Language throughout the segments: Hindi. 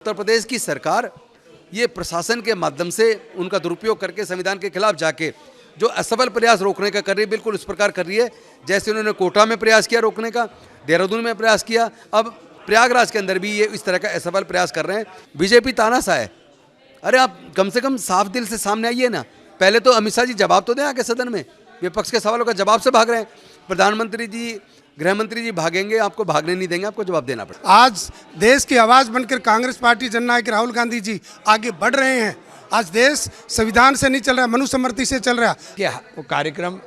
उत्तर प्रदेश की सरकार ये प्रशासन के माध्यम से उनका दुरुपयोग करके संविधान के खिलाफ जाके जो असफल प्रयास रोकने का कर रही है, बिल्कुल इस प्रकार कर रही है जैसे उन्होंने कोटा में प्रयास किया रोकने का, देहरादून में प्रयास किया, अब प्रयागराज के अंदर भी ये इस तरह का असफल प्रयास कर रहे हैं। बीजेपी तानाशाह है। अरे आप कम से कम साफ दिल से सामने आइए ना। पहले तो अमित शाह जी जवाब तो दें आके सदन में, विपक्ष के सवालों का जवाब से भाग रहे हैं। प्रधानमंत्री जी, गृह मंत्री जी भागेंगे, आपको भागने नहीं देंगे, आपको जवाब देना पड़ेगा। आज देश की आवाज़ बनकर कांग्रेस पार्टी जननायक राहुल गांधी जी आगे बढ़ रहे हैं। आज देश संविधान से नहीं चल रहा, मनुस्मृति से चल रहा। क्या वो कार्यक्रम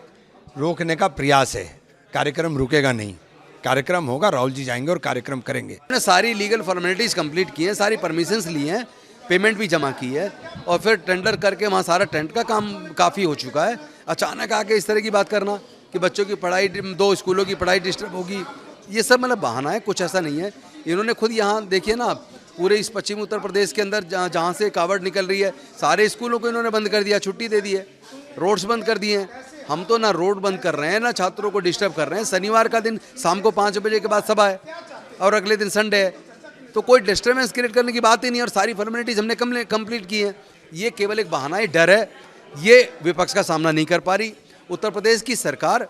रोकने का प्रयास है, कार्यक्रम रुकेगा नहीं, कार्यक्रम होगा, राहुल जी जाएंगे और कार्यक्रम करेंगे। उन्होंने सारी लीगल फॉर्मेलिटीज़ कंप्लीट की हैं, सारी परमिशंस ली हैं, पेमेंट भी जमा की है और फिर टेंडर करके वहाँ सारा टेंट का काम काफ़ी हो चुका है। अचानक आके इस तरह की बात करना कि बच्चों की पढ़ाई, 2 स्कूलों की पढ़ाई डिस्टर्ब होगी, ये सब मतलब बहाना है, कुछ ऐसा नहीं है। इन्होंने खुद यहाँ देखिए ना, पूरे इस पश्चिमी उत्तर प्रदेश के अंदर जहाँ से कावड़ निकल रही है, सारे स्कूलों को इन्होंने बंद कर दिया, छुट्टी दे दी है, रोड्स बंद कर दिए हैं। हम तो ना रोड बंद कर रहे हैं ना छात्रों को डिस्टर्ब कर रहे हैं। शनिवार का दिन शाम को 5 बजे के बाद सभा है और अगले दिन संडे है, तो कोई डिस्टर्बेंस क्रिएट करने की बात ही नहीं। और सारी फॉर्मेलिटीज हमने कंप्लीट की हैं। ये केवल एक बहाना है, डर है, ये विपक्ष का सामना नहीं कर पा रही। उत्तर प्रदेश की सरकार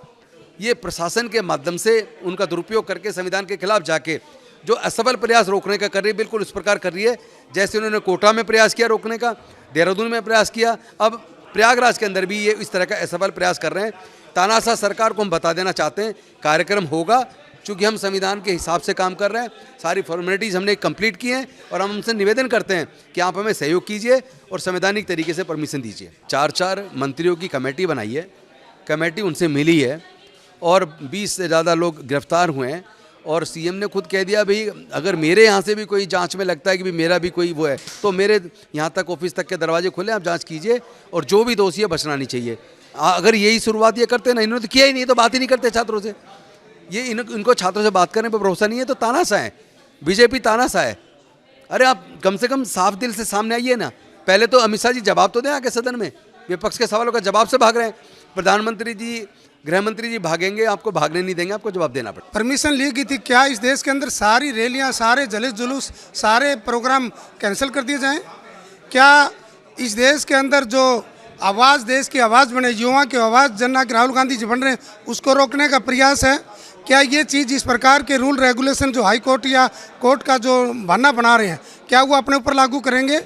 ये प्रशासन के माध्यम से उनका दुरुपयोग करके संविधान के खिलाफ जाके जो असफल प्रयास रोकने का कर रही है, बिल्कुल इस प्रकार कर रही है जैसे उन्होंने कोटा में प्रयास किया रोकने का, देहरादून में प्रयास किया, अब प्रयागराज के अंदर भी ये इस तरह का असफल प्रयास कर रहे हैं। तानाशाह सरकार को हम बता देना चाहते हैं, कार्यक्रम होगा, चूँकि हम संविधान के हिसाब से काम कर रहे हैं, सारी फॉर्मेलिटीज़ हमने कंप्लीट की हैं और हम उनसे निवेदन करते हैं कि आप हमें सहयोग कीजिए और संवैधानिक तरीके से परमिशन दीजिए। 4 मंत्रियों की कमेटी बनाई है, कमेटी उनसे मिली है और 20 से ज़्यादा लोग गिरफ्तार हुए हैं और सीएम ने खुद कह दिया, भाई अगर मेरे यहाँ से भी कोई जांच में लगता है कि भी मेरा भी कोई वो है तो मेरे यहाँ तक ऑफिस तक के दरवाजे खुले, आप जांच कीजिए और जो भी दोषी है बचना नहीं चाहिए। अगर यही शुरुआत ये करते ना, इन्होंने तो किया ही नहीं, तो बात ही नहीं करते छात्रों से। ये इनको छात्रों से बात करने पर भरोसा नहीं है, तो तानाशाह है, बीजेपी तानाशाह है। अरे आप कम से कम साफ दिल से सामने आइए ना। पहले तो अमित शाह जी जवाब तो दें आके सदन में, विपक्ष के सवालों का जवाब से भाग रहे हैं। प्रधानमंत्री जी, गृह मंत्री जी भागेंगे, आपको भागने नहीं देंगे, आपको जवाब देना पड़ेगा। परमिशन ली गई थी, क्या इस देश के अंदर सारी रैलियां, सारे जलूस जुलूस, सारे प्रोग्राम कैंसिल कर दिए जाएं? क्या इस देश के अंदर जो आवाज़, देश की आवाज़ बने, युवा की आवाज़ जननायक राहुल गांधी जी बन रहे हैं, उसको रोकने का प्रयास है? क्या ये चीज़, इस प्रकार के रूल रेगुलेशन जो हाई कोर्ट या कोर्ट का जो बहाना बना रहे हैं, क्या वो अपने ऊपर लागू करेंगे?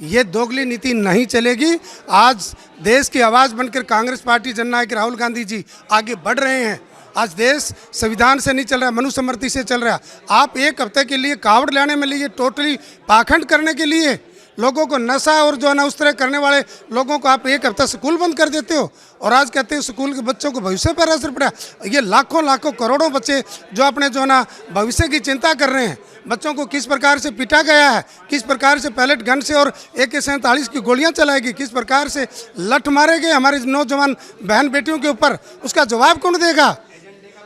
ये दोगली नीति नहीं चलेगी। आज देश की आवाज़ बनकर कांग्रेस पार्टी जननायक राहुल गांधी जी आगे बढ़ रहे हैं। आज देश संविधान से नहीं चल रहा, मनुस्मृति से चल रहा। आप एक हफ्ते के लिए कावड़ लाने में लिए, टोटली पाखंड करने के लिए लोगों को नशा और जो है ना उस तरह करने वाले लोगों को आप एक हफ्ता स्कूल बंद कर देते हो और आज कहते हो स्कूल के बच्चों को भविष्य पर असर पड़ा। ये लाखों करोड़ों बच्चे जो अपने जो है ना भविष्य की चिंता कर रहे हैं, बच्चों को किस प्रकार से पीटा गया है, किस प्रकार से पैलेट गन से और AK-47 की गोलियां चलाई गई, किस प्रकार से लठ मारे गए हमारे नौजवान बहन बेटियों के ऊपर, उसका जवाब कौन देगा?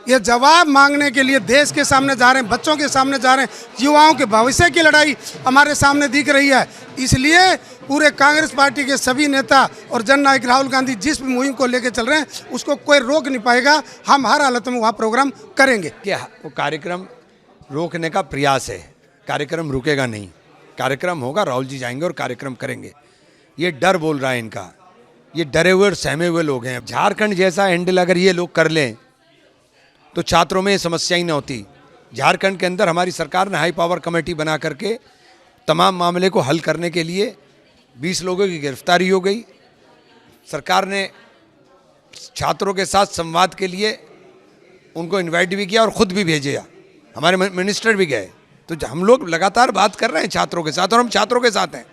ये जवाब मांगने के लिए देश के सामने जा रहे हैं, बच्चों के सामने जा रहे हैं, युवाओं के भविष्य की लड़ाई हमारे सामने दिख रही है। इसलिए पूरे कांग्रेस पार्टी के सभी नेता और जननायक राहुल गांधी जिस भी मुहिम को लेकर चल रहे हैं, उसको कोई रोक नहीं पाएगा। हम हर हालत में वहाँ प्रोग्राम करेंगे। क्या वो कार्यक्रम रोकने का प्रयास है, कार्यक्रम रुकेगा नहीं, कार्यक्रम होगा, राहुल जी जाएंगे और कार्यक्रम करेंगे। ये डर बोल रहा है इनका, ये डरे हुए और सहमे हुए लोग हैं। झारखंड जैसा हैंडल अगर ये लोग कर लें तो छात्रों में समस्या ही न होती। झारखंड के अंदर हमारी सरकार ने हाई पावर कमेटी बना करके तमाम मामले को हल करने के लिए 20 लोगों की गिरफ्तारी हो गई। सरकार ने छात्रों के साथ संवाद के लिए उनको इनवाइट भी किया और ख़ुद भी भेजे, हमारे मिनिस्टर भी गए। तो हम लोग लगातार बात कर रहे हैं छात्रों के साथ और हम छात्रों के साथ हैं।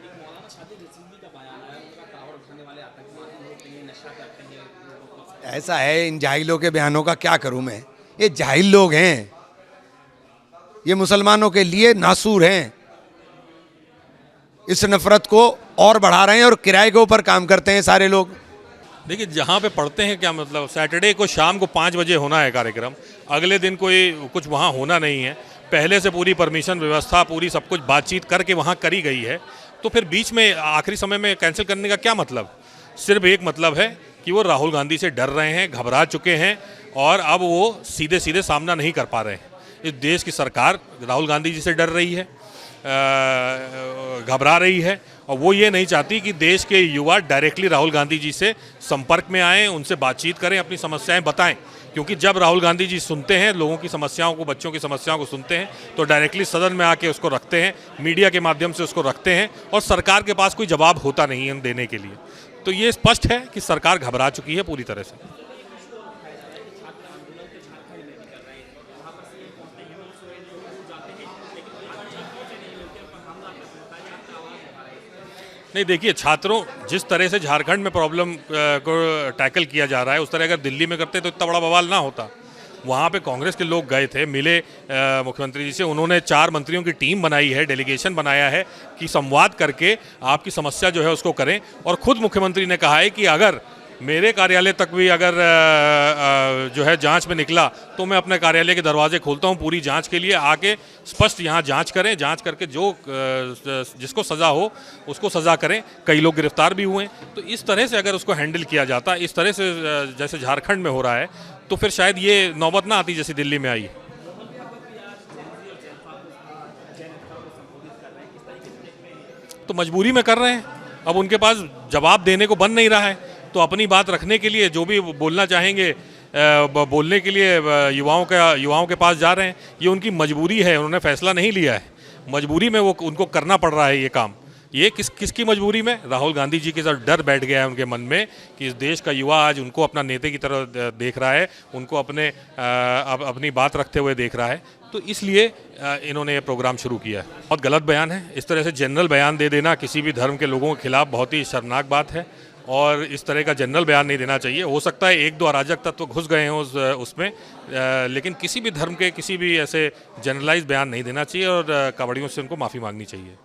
ऐसा है, इन जाहिलों के बयानों का क्या करूं मैं। ये जाहिल लोग हैं, ये मुसलमानों के लिए नासूर हैं, इस नफरत को और बढ़ा रहे हैं और किराए के ऊपर काम करते हैं सारे लोग। देखिए, जहाँ पे पढ़ते हैं, क्या मतलब सैटरडे को शाम को 5 बजे होना है कार्यक्रम, अगले दिन कोई कुछ वहाँ होना नहीं है। पहले से पूरी परमिशन व्यवस्था, पूरी सब कुछ बातचीत करके वहाँ करी गई है, तो फिर बीच में आखिरी समय में कैंसिल करने का क्या मतलब? सिर्फ एक मतलब है कि वो राहुल गांधी से डर रहे हैं, घबरा चुके हैं और अब वो सीधे सामना नहीं कर पा रहे हैं। इस देश की सरकार राहुल गांधी जी से डर रही है घबरा रही है और वो ये नहीं चाहती कि देश के युवा डायरेक्टली राहुल गांधी जी से संपर्क में आएँ, उनसे बातचीत करें, अपनी समस्याएं बताएं। क्योंकि जब राहुल गांधी जी सुनते हैं लोगों की समस्याओं को, बच्चों की समस्याओं को सुनते हैं, तो डायरेक्टली सदन में आके उसको रखते हैं, मीडिया के माध्यम से उसको रखते हैं और सरकार के पास कोई जवाब होता नहीं है देने के लिए। तो ये स्पष्ट है कि सरकार घबरा चुकी है पूरी तरह से। नहीं, देखिए, छात्रों, जिस तरह से झारखंड में प्रॉब्लम को टैकल किया जा रहा है, उस तरह अगर दिल्ली में करते तो इतना बड़ा बवाल ना होता। वहाँ पे कांग्रेस के लोग गए थे, मिले मुख्यमंत्री जी से, उन्होंने 4 मंत्रियों की टीम बनाई है, डेलीगेशन बनाया है कि संवाद करके आपकी समस्या जो है उसको करें। और खुद मुख्यमंत्री ने कहा है कि अगर मेरे कार्यालय तक भी अगर जो है जांच में निकला तो मैं अपने कार्यालय के दरवाजे खोलता हूं पूरी जांच के लिए। आके स्पष्ट यहां जांच करें, जांच करके जो जिसको सज़ा हो उसको सज़ा करें। कई लोग गिरफ्तार भी हुए। तो इस तरह से अगर उसको हैंडल किया जाता, इस तरह से जैसे झारखंड में हो रहा है, तो फिर शायद ये नौबत ना आती जैसी दिल्ली में आई। तो मजबूरी में कर रहे हैं, अब उनके पास जवाब देने को बन नहीं रहा है, तो अपनी बात रखने के लिए जो भी बोलना चाहेंगे बोलने के लिए युवाओं के पास जा रहे हैं। ये उनकी मजबूरी है, उन्होंने फैसला नहीं लिया है, मजबूरी में वो उनको करना पड़ रहा है ये काम। ये किसकी मजबूरी में? राहुल गांधी जी के साथ डर बैठ गया है उनके मन में कि इस देश का युवा आज उनको अपना नेता की तरह देख रहा है, उनको अपनी बात रखते हुए देख रहा है। तो इसलिए इन्होंने ये प्रोग्राम शुरू किया है। बहुत गलत बयान है, इस तरह से जनरल बयान दे देना किसी भी धर्म के लोगों के खिलाफ बहुत ही शर्मनाक बात है और इस तरह का जनरल बयान नहीं देना चाहिए। हो सकता है 1-2 अराजक तत्व घुस गए हों उसमें, लेकिन किसी भी धर्म के किसी भी ऐसे जनरलाइज बयान नहीं देना चाहिए और कबाड़ियों से उनको माफ़ी मांगनी चाहिए।